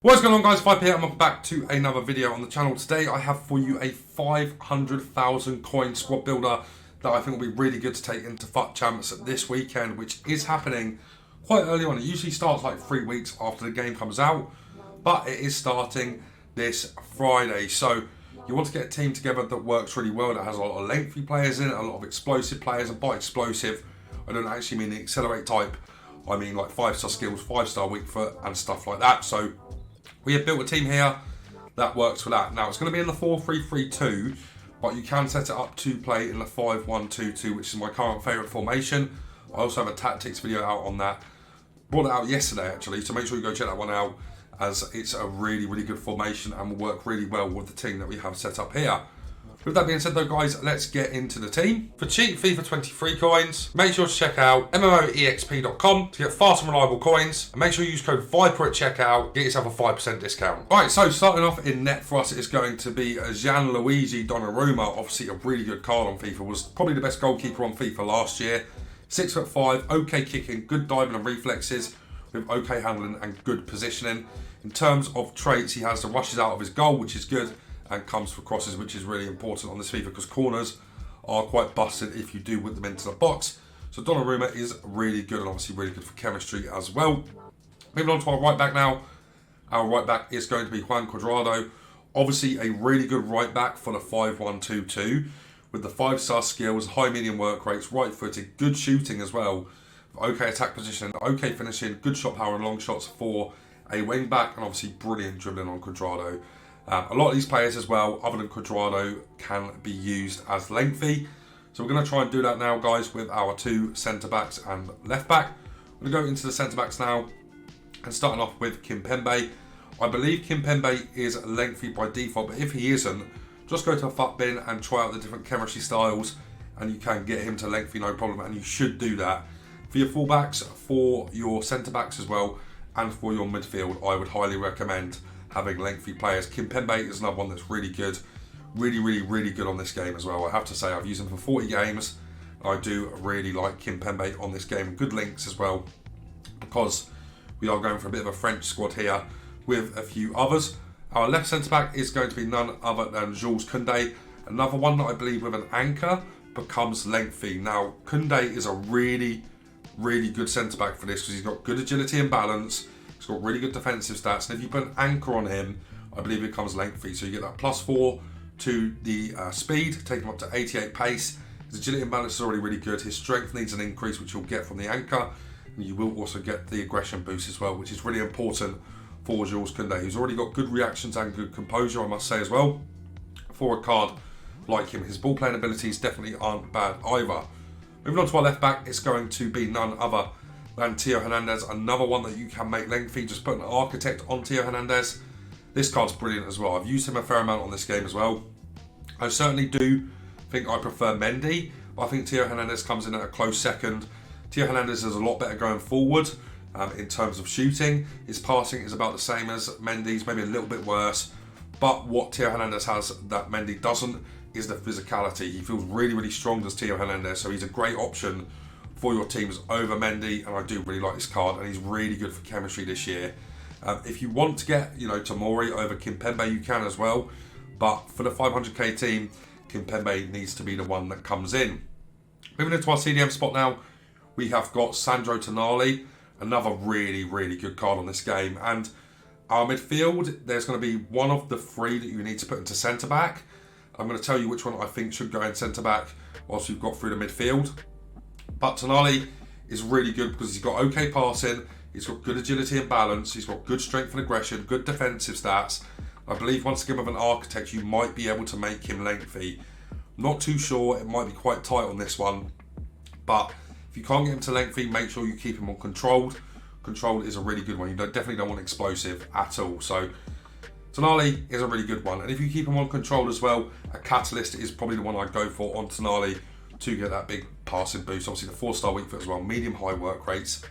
What's going on, guys? 5 here and welcome back to another video on the channel. Today I have for you a 500,000 coin squad builder that I think will be really good to take into FUT Champs this weekend, which is happening quite early on. It usually starts like 3 weeks after the game comes out, but it is starting this Friday. So you want to get a team together that works really well, that has a lot of lengthy players in it, a lot of explosive players, and by explosive I don't actually mean the accelerate type. I mean like 5-star skills, 5-star weak foot and stuff like that. So we have built a team here that works for that. Now it's going to be in the 4-3-3-2, but you can set it up to play in the 5-1-2-2, which is my current favourite formation. I also have a tactics video out on that. Brought it out yesterday actually, so make sure you go check that one out, as it's a really, really good formation and will work really well with the team that we have set up here. With that being said though, guys, let's get into the team. For cheap FIFA 23 coins, make sure to check out MMOEXP.com to get fast and reliable coins. And make sure you use code VIPER at checkout, get yourself a 5% discount. Alright, so starting off in net for us, it's going to be Gianluigi Donnarumma. Obviously a really good card on FIFA, was probably the best goalkeeper on FIFA last year. 6'5", okay kicking, good diving and reflexes, with okay handling and good positioning. In terms of traits, he has the rushes out of his goal, which is good, and comes for crosses, which is really important on this FIFA because corners are quite busted if you do whip them into the box. So Donnarumma is really good and obviously really good for chemistry as well. Moving on to our right back now. Our right back is going to be Juan Cuadrado. Obviously a really good right back for the 5-1-2-2 with the 5-star skills, high medium work rates, right footed, good shooting as well. Okay attack position, okay finishing, good shot power and long shots for a wing back, and obviously brilliant dribbling on Cuadrado. A lot of these players as well, other than Cuadrado, can be used as lengthy. So we're going to try and do that now, guys, with our two centre-backs and left-back. I'm going to go into the centre-backs now, and starting off with Pembe. I believe Pembe is lengthy by default, but if he isn't, just go to a FUT bin and try out the different chemistry styles, and you can get him to lengthy no problem, and you should do that. For your full-backs, for your centre-backs as well, and for your midfield, I would highly recommend having lengthy players. Pembe is another one that's really good. Really good on this game as well. I have to say, I've used him for 40 games. I do really like Pembe on this game. Good links as well, because we are going for a bit of a French squad here with a few others. Our left centre-back is going to be none other than Jules Koundé. Another one that I believe with an anchor becomes lengthy. Now, Koundé is a really good centre-back for this because he's got good agility and balance. He's got really good defensive stats, and if you put an anchor on him, I believe it becomes lengthy. So you get that +4 to the speed, take him up to 88 pace. His agility and balance is already really good. His strength needs an increase, which you'll get from the anchor, and you will also get the aggression boost as well, which is really important for Jules Koundé. He's already got good reactions and good composure, I must say as well. For a card like him, his ball playing abilities definitely aren't bad either. Moving on to our left back, it's going to be none other than Tio Hernandez, another one that you can make lengthy. Just put an architect on Tio Hernandez. This card's brilliant as well. I've used him a fair amount on this game as well. I certainly do think I prefer Mendy, but I think Tio Hernandez comes in at a close second. Tio Hernandez is a lot better going forward in terms of shooting. His passing is about the same as Mendy's, maybe a little bit worse. But what Tio Hernandez has that Mendy doesn't is the physicality. He feels really strong as Tio Hernandez, so he's a great option for your teams over Mendy, and I do really like this card, and he's really good for chemistry this year. If you want to get, Tomori over Pembe, you can as well, but for the 500k team, Pembe needs to be the one that comes in. Moving into our CDM spot now, we have got Sandro Tonali, another really good card on this game, and our midfield, there's going to be one of the three that you need to put into centre-back. I'm going to tell you which one I think should go in centre-back whilst we've got through the midfield. But Tonali is really good because he's got okay passing, he's got good agility and balance, he's got good strength and aggression, good defensive stats. I believe once again with an architect, you might be able to make him lengthy. Not too sure, it might be quite tight on this one. But if you can't get him to lengthy, make sure you keep him on controlled. Controlled is a really good one. You definitely don't want explosive at all. So Tonali is a really good one. And if you keep him on controlled as well, a catalyst is probably the one I'd go for on Tonali to get that big passing boost. Obviously the 4-star weak foot as well, medium high work rates.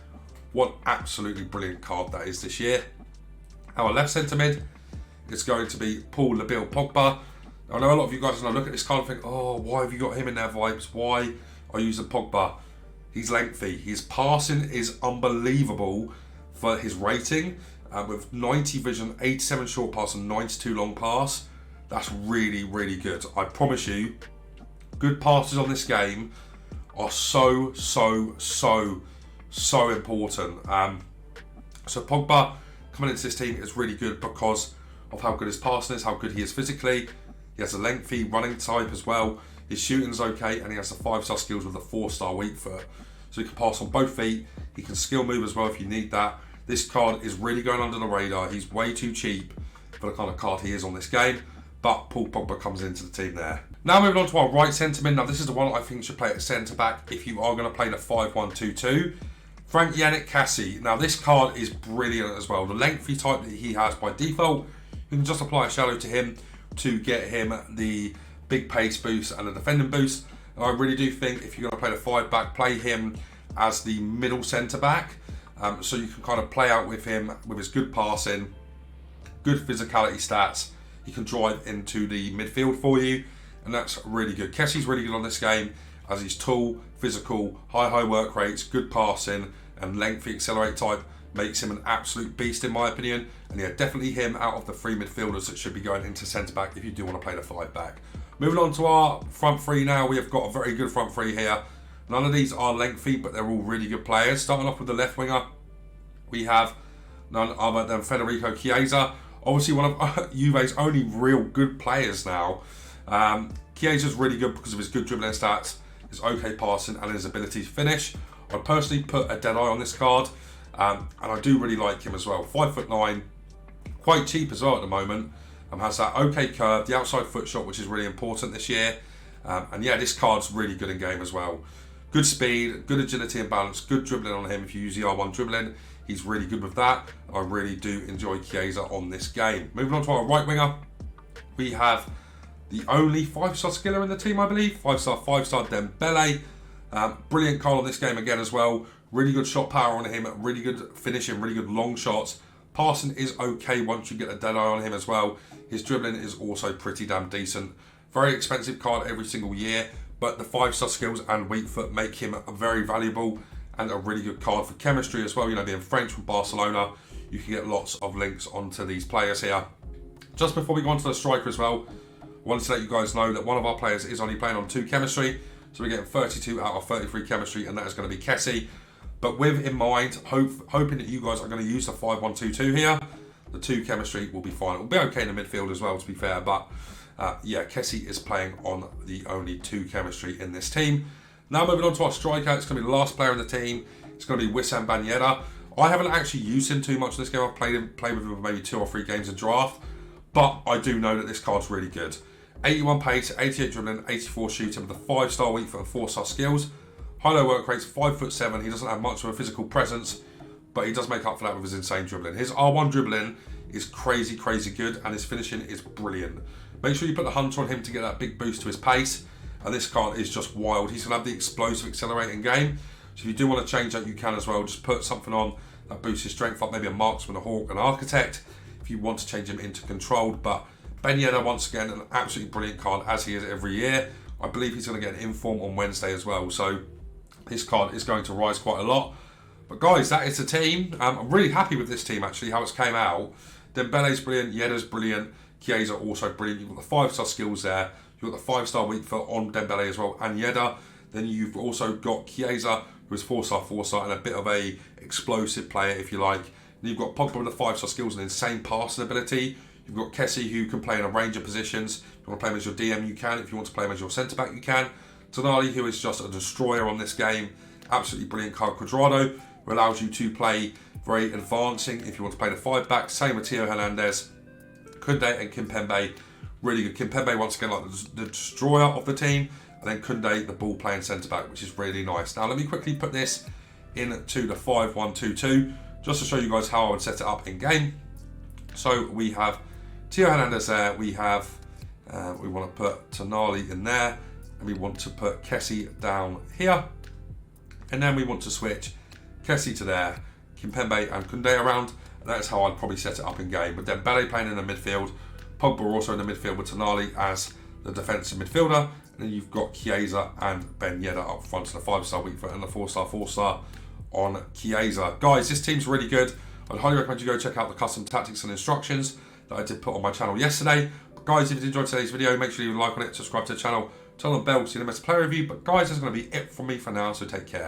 What absolutely brilliant card that is this year. Our left centre mid is going to be Paul Labil Pogba. I know a lot of you guys, when I look at this card, think, oh, why have you got him in there, Vibes? Why are you using Pogba? He's lengthy. His passing is unbelievable for his rating. with 90 vision, 87 short pass and 92 long pass. That's really, really good. I promise you, good passes on this game are so important. So Pogba coming into this team is really good because of how good his passing is, how good he is physically. He has a lengthy running type as well. His shooting's okay, and he has the 5-star skills with a 4-star weak foot. So he can pass on both feet. He can skill move as well if you need that. This card is really going under the radar. He's way too cheap for the kind of card he is on this game. But Paul Pogba comes into the team there. Now moving on to our right centre mid. Now this is the one I think you should play at centre back if you are going to play the 5-1-2-2. Frank Yannick Cassie. Now this card is brilliant as well. The lengthy type that he has by default, you can just apply a shadow to him to get him the big pace boost and the defending boost. And I really do think if you're going to play the 5 back, play him as the middle centre back. So you can kind of play out with him with his good passing, good physicality stats. He can drive into the midfield for you, and that's really good. Kessie's really good on this game as he's tall, physical, high work rates, good passing, and lengthy accelerate type makes him an absolute beast in my opinion. And yeah, definitely him out of the 3 midfielders that should be going into centre back if you do want to play the 5 back. Moving on to our front 3 now, we have got a very good front 3 here. None of these are lengthy, but they're all really good players. Starting off with the left winger, we have none other than Federico Chiesa. Obviously one of Juve's only real good players now. Chiesa's really good because of his good dribbling stats, his okay passing and his ability to finish. I personally put a dead eye on this card, and I do really like him as well. 5'9", quite cheap as well at the moment. Has that okay curve, the outside foot shot, which is really important this year. And yeah, this card's really good in game as well. Good speed, good agility and balance, good dribbling on him if you use the R1 dribbling. He's really good with that. I really do enjoy Chiesa on this game. Moving on to our right winger, we have the only 5-star skiller in the team, I believe. 5-star Dembele. Brilliant call on this game again as well. Really good shot power on him, really good finishing, really good long shots. Passing is okay once you get a dead eye on him as well. His dribbling is also pretty damn decent. Very expensive card every single year, but the 5-star skills and weak foot make him a very valuable and a really good card for chemistry as well. You know, being French from Barcelona, you can get lots of links onto these players here. Just before we go on to the striker as well, I wanted to let you guys know that one of our players is only playing on 2 chemistry, so we're getting 32 out of 33 chemistry, and that is going to be Kessie. But with in mind, hoping that you guys are going to use the 5-1-2-2 here, the 2 chemistry will be fine. It will be okay in the midfield as well, to be fair, but yeah, Kessie is playing on the only 2 chemistry in this team. Now moving on to our striker, it's going to be the last player in the team. It's going to be Wissam Ben Yedder. I haven't actually used him too much in this game. I've played with him for maybe 2 or 3 games in draft, but I do know that this card's really good. 81 pace, 88 dribbling, 84 shooting with a 5-star weak foot and 4-star skills. High-low work rates, 5'7". He doesn't have much of a physical presence, but he does make up for that with his insane dribbling. His R1 dribbling is crazy good, and his finishing is brilliant. Make sure you put the hunter on him to get that big boost to his pace, and this card is just wild. He's going to have the explosive accelerating game, so if you do want to change that, you can as well. Just put something on that boosts his strength up, maybe a marksman, a hawk, an architect, if you want to change him into controlled. But Ben Yedder, once again, an absolutely brilliant card, as he is every year. I believe he's going to get an inform on Wednesday as well, so this card is going to rise quite a lot. But guys, that is the team. I'm really happy with this team, actually, how it's came out. Dembele's brilliant, Yedder's brilliant, Chiesa also brilliant. You've got the 5-star skills there. You've got the 5-star weak foot on Dembele as well, and Yedder. Then you've also got Chiesa, who is 4-star, and a bit of a explosive player, if you like. Then you've got Pogba with the 5-star skills and insane passing ability. You've got Kessie, who can play in a range of positions. If you want to play him as your DM, you can. If you want to play him as your centre-back, you can. Tonali, who is just a destroyer on this game. Absolutely brilliant card. Quadrado, who allows you to play very advancing if you want to play the 5-back. Same with Tio Hernandez. Kunde and Pembe, really good. Pembe, once again, like the destroyer of the team. And then Kunde, the ball-playing centre-back, which is really nice. Now, let me quickly put this into the 5-1-2-2, just to show you guys how I would set it up in game. So we have Tio Hernandez there. We have, we want to put Tonali in there. And we want to put Kessie down here. And then we want to switch Kessie to there, Kimpembe and Kunde around. And that's how I'd probably set it up in game. With Dembele playing in the midfield, Pogba also in the midfield with Tonali as the defensive midfielder. And then you've got Chiesa and Ben Yedder up front, so the 5-star weak foot and the 4-star on Chiesa. Guys, this team's really good. I'd highly recommend you go check out the custom tactics and instructions that I did put on my channel yesterday. But guys, if you enjoyed today's video, make sure you leave a like on it, subscribe to the channel, turn on the bell so you don't miss a player review. But guys, that's going to be it from me for now, so take care